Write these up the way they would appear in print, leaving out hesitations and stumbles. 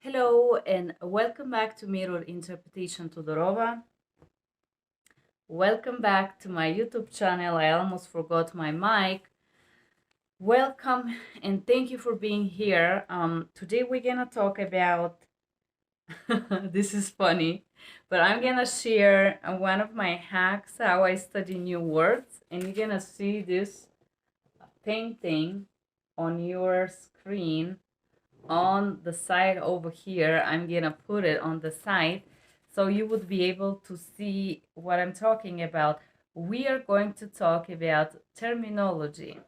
Hello and welcome back to Mirror Interpretation Todorova. Welcome back to my YouTube channel. I almost forgot my mic. Welcome and thank you for being here. Today we're gonna talk about this is funny, but I'm gonna share one of my hacks how I study new words, and you're gonna see this painting on your screen on the side over here. I'm gonna put it on the side so you would be able to see what I'm talking about. We are going to talk about terminology.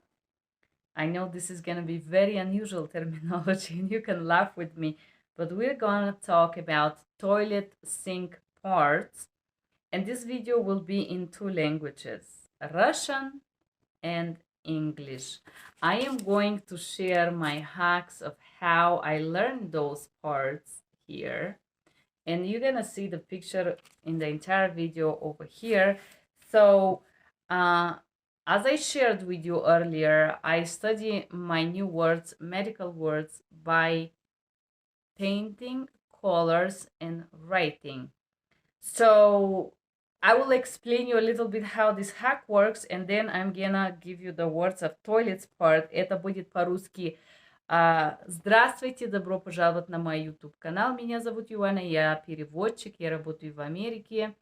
I know this is gonna be very unusual terminology and you can laugh with me, but we're gonna talk about toilet sink parts, and this video will be in two languages, Russian and English. I am going to share my hacks of how I learned those parts here. And you're gonna see the picture in the entire video over here. So, as I shared with you earlier, I study my new words, medical words, by painting, colors, and writing. So I will explain you a little bit how this hack works, and then I'm gonna give you the words of toilets part. Это будет по-русски. Здравствуйте, добро пожаловать на мой YouTube-канал. Меня зовут Юана, я переводчик, я работаю в Америке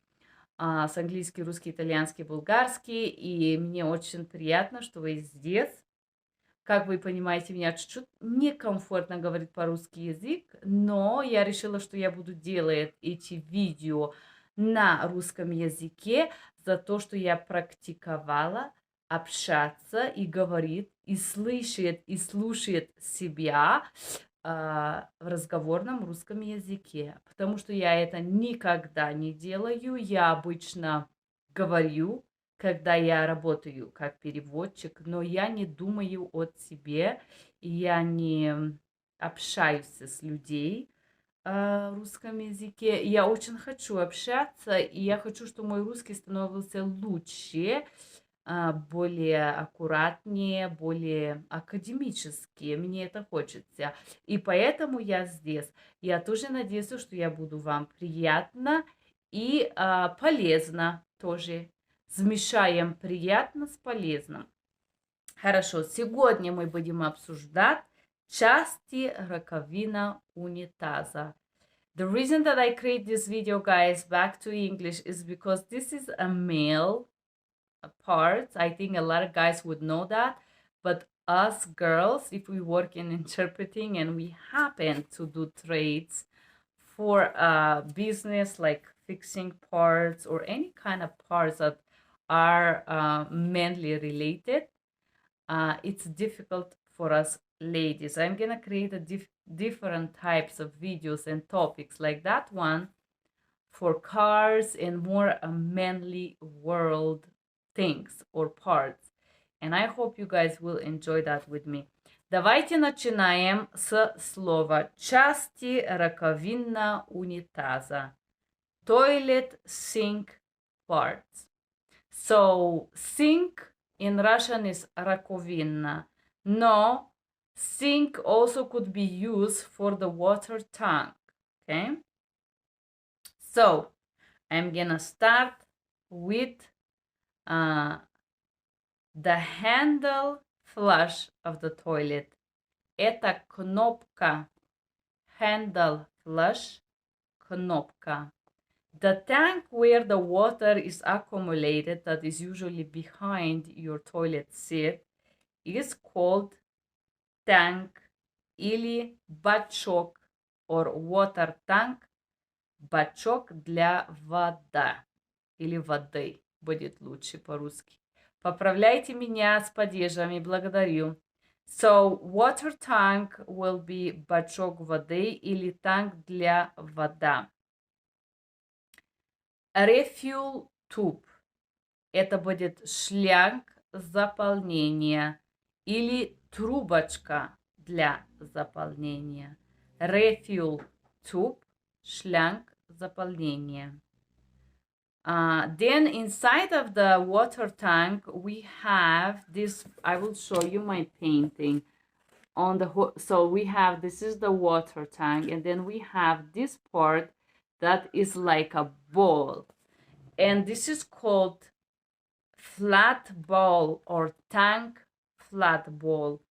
с английский, русский, итальянский, булгарский, и мне очень приятно, что вы здесь. Как вы понимаете, меня чуть-чуть некомфортно говорить по-русски язык, но я решила, что я буду делать эти видео на русском языке за то, что я практиковала общаться и говорит, и слышит, и слушает себя в разговорном русском языке. Потому что я это никогда не делаю. Я обычно говорю, когда я работаю как переводчик, но я не думаю о себе, и я не общаюсь с людьми в русском языке. Я очень хочу общаться, и я хочу, чтобы мой русский становился лучше, более аккуратнее, более академически. Мне это хочется. И поэтому я здесь. Я тоже надеюсь, что я буду вам приятно и полезно тоже. Смешаем приятно с полезным. Хорошо, сегодня мы будем обсуждать части раковина унитаза. The reason that I create this video, guys, back to English, is because this is a male part. I think a lot of guys would know that, but us girls, if we work in interpreting and we happen to do trades for business like fixing parts or any kind of parts that are mainly related, it's difficult for us ladies. I'm gonna create a different types of videos and topics like that one for cars and more manly world things or parts. And I hope you guys will enjoy that with me. Давайте начинаем с слова части раковина унитаза. Toilet sink parts. So sink in Russian is раковина. No, sink also could be used for the water tank. Okay. So I'm gonna start with the handle flush of the toilet. Это кнопка. Handle flush, кнопка. The tank where the water is accumulated, that is usually behind your toilet seat, is called tank или бачок or water tank. Бачок для вода или воды будет лучше по-русски. Поправляйте меня с падежами, благодарю. So, water tank will be бачок воды или танк для вода. Refuel tube. Это будет шланг заполнения или трубочка для заполнения. Refuel tube. Шланг заполнения. Then inside of the water tank, we have this. I will show you my painting. on the so we have, this is the water tank, and then we have this part that is like a ball, and this is called flat ball or tank flat ball.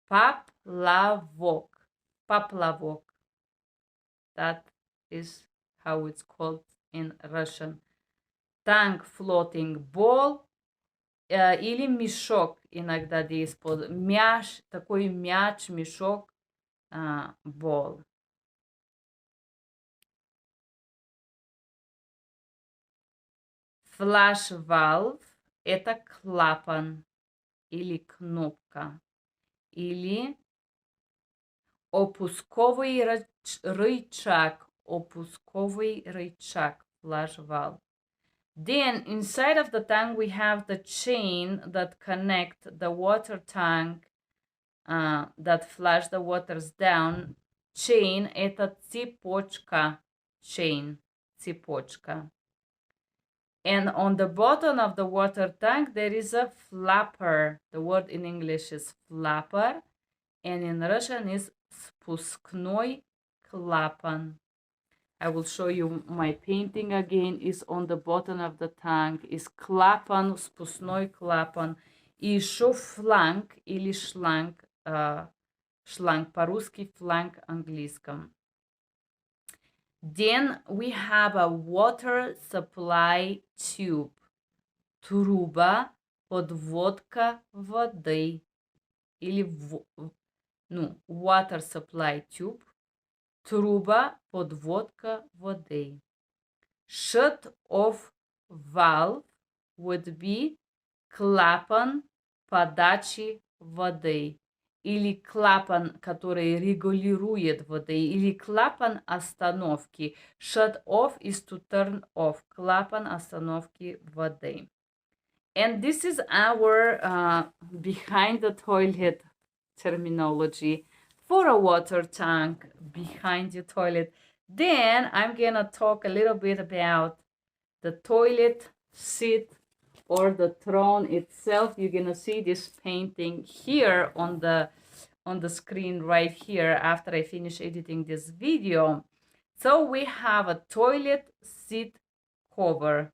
Paplavok. Paplavok. That is how it's called in Russian. Tank floating ball или мешок иногда используют. Мяч, такой мяч, мешок, ball. Flash valve – это клапан или кнопка, или опусковый рычаг, flash valve. Then inside of the tank we have the chain that connect the water tank that flush the waters down. Chain – это цепочка, chain, цепочка. And on the bottom of the water tank there is a flapper. The word in English is flapper, and in Russian is спускной клапан. I will show you my painting again. Is on the bottom of the tank is клапан, спускной клапан. И еще фланг или шланг, шланг по-русски, фланг английском. Then we have a water supply tube. Труба, подводка воды. Или, water supply tube. Труба, подводка воды. Shut-off valve would be клапан подачи воды. Или клапан, который регулирует воды. Или клапан остановки. Shut-off is to turn off. Клапан остановки воды. And this is our behind the toilet terminology for a water tank behind the toilet. Then I'm gonna talk a little bit about the toilet seat or the throne itself. You're gonna see this painting here on the screen right here after I finish editing this video. So we have a toilet seat cover.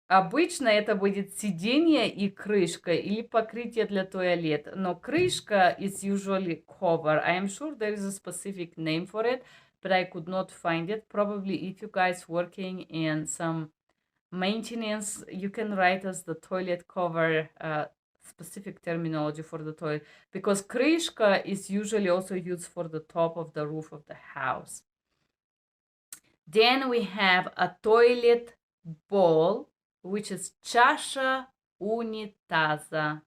Обычно это будет сиденье и крышка или покрытие для туалета, но крышка is usually cover. I am sure there is a specific name for it, but I could not find it. Probably if you guys working in some maintenance, you can write us the toilet cover specific terminology for the toilet, because крышка is usually also used for the top of the roof of the house. Then we have a toilet bowl, which is чаша унитаза.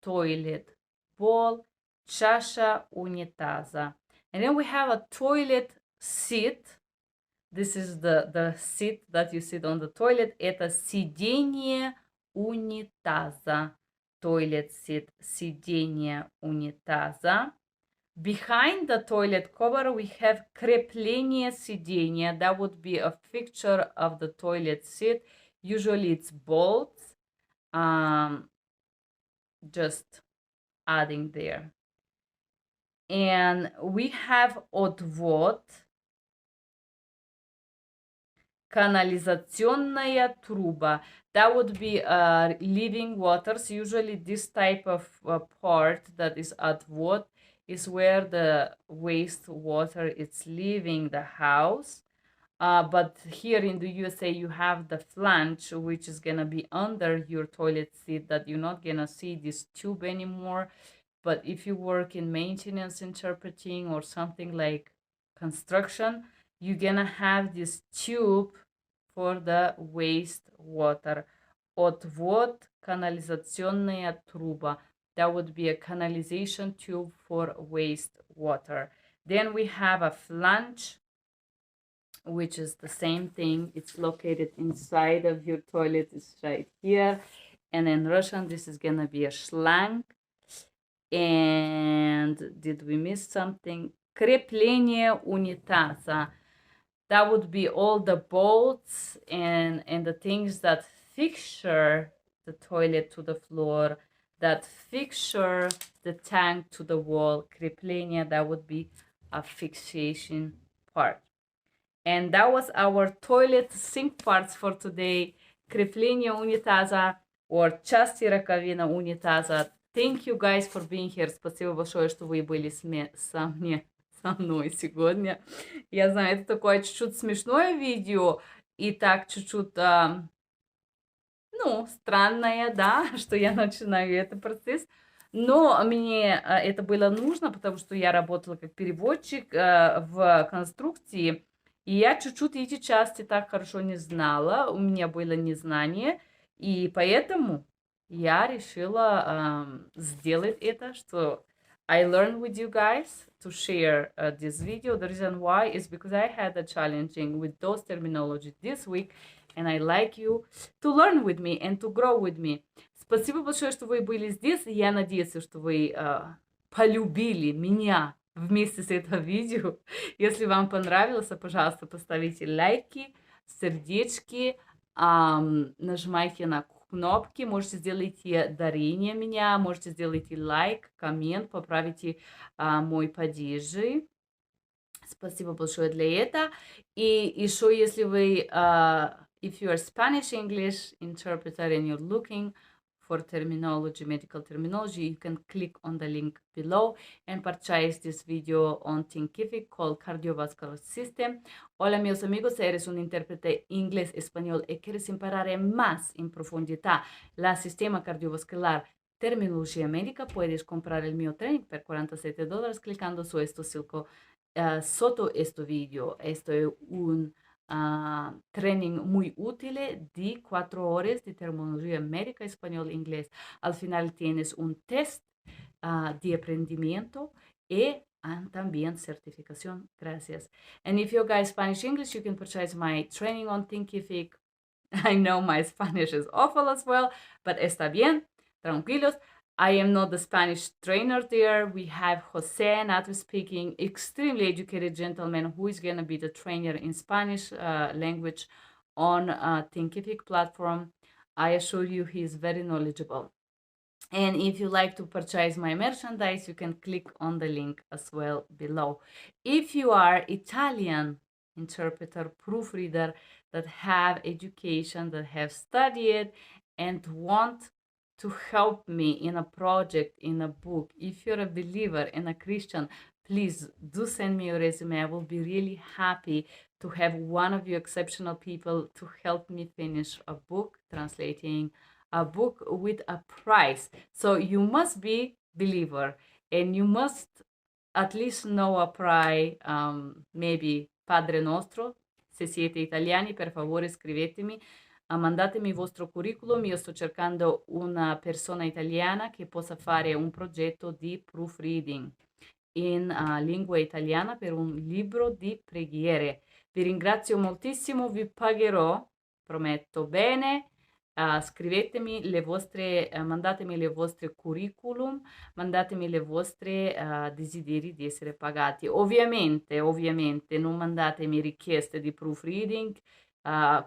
Toilet bowl, чаша унитаза. And then we have a toilet seat. This is the seat that you sit on the toilet. Это сиденье унитаза. Toilet seat, сиденье унитаза. Behind the toilet cover, we have крепление сиденья. That would be a fixture of the toilet seat. Usually it's bolts, just adding there. And we have отвод, канализационная труба. That would be living waters. Usually this type of part that is отвод is where the wastewater is leaving the house. But here in the USA, you have the flange, which is going to be under your toilet seat, that you're not going to see this tube anymore. But if you work in maintenance interpreting or something like construction, you're going to have this tube for the wastewater. Отвод, канализационная труба. That would be a canalization tube for wastewater. Then we have a flange, which is the same thing. It's located inside of your toilet. It's right here. And in Russian, this is gonna be a шланг. And did we miss something? Крепление унитаза. That would be all the bolts and the things that fixture the toilet to the floor. that fixture the tongue to the wall. Крепление, that would be a fixation part. And that was our toilet sink parts for today. Крепление унитаза or части раковина унитаза. Thank you guys for being here. Спасибо большое, что вы были со мной сегодня. Я знаю, это такое чуть-чуть смешное видео и так чуть-чуть, странное, да, что я начинаю этот процесс. Но мне это было нужно, потому что я работала как переводчик в конструкции, и я чуть-чуть эти части так хорошо не знала, у меня было незнание, и поэтому я решила сделать это, что I learned with you guys to share this video. The reason why is because I had a challenging with those terminology this week, and I like you to learn with me and to grow with me. Спасибо большое, что вы были здесь. Я надеюсь, что вы полюбили меня вместе с этим видео. Если вам понравилось, пожалуйста, поставите лайки, сердечки, нажимайте на кнопки, можете сделать дарение меня, можете сделать лайк, коммент, поправите мой падеж. Спасибо большое для этого. И еще, если вы, if you are Spanish English interpreter and you're looking for terminology, medical terminology, you can click on the link below and purchase this video on Thinkific called Cardiovascular System. Hola amigos, eres un intérprete inglés, español y quieres imparare más en profundidad la sistema cardiovascular, terminología médica, puedes comprar el mio training per $47 clicando su esto silco sotto este video. Esto es un training muy útil de 4 horas de terminología médica, español e inglés. Al final tienes un test de aprendimiento y también certificación. Gracias. And if you guys Spanish English, you can purchase my training on Thinkific. I know my Spanish is awful as well, but está bien. Tranquilos. I am not the Spanish trainer there. We have Jose, native speaking, extremely educated gentleman who is going to be the trainer in Spanish language on Thinkific platform. I assure you he is very knowledgeable. And if you like to purchase my merchandise, you can click on the link as well below. If you are Italian interpreter, proofreader that have education, that have studied and want to help me in a project, in a book, if you're a believer and a Christian, please do send me your resume. I will be really happy to have one of you exceptional people to help me finish a book, translating a book with a price. So you must be believer and you must at least know a prayer, maybe Padre Nostro. Se siete italiani, per favore scrivetemi. Mandatemi il vostro curriculum, io sto cercando una persona italiana che possa fare un progetto di proofreading in lingua italiana per un libro di preghiere. Vi ringrazio moltissimo, vi pagherò, prometto bene. Scrivetemi le vostre, mandatemi le vostre curriculum, mandatemi le vostre desideri di essere pagati. Ovviamente non mandatemi richieste di proofreading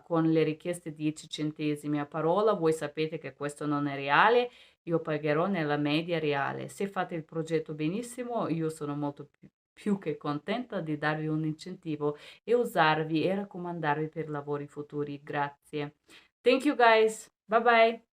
con le richieste 10 centesimi a parola. Voi sapete che questo non è reale, io pagherò nella media reale. Se fate il progetto benissimo, io sono molto più che contenta di darvi un incentivo e usarvi e raccomandarvi per lavori futuri. Grazie. Thank you guys. Bye bye.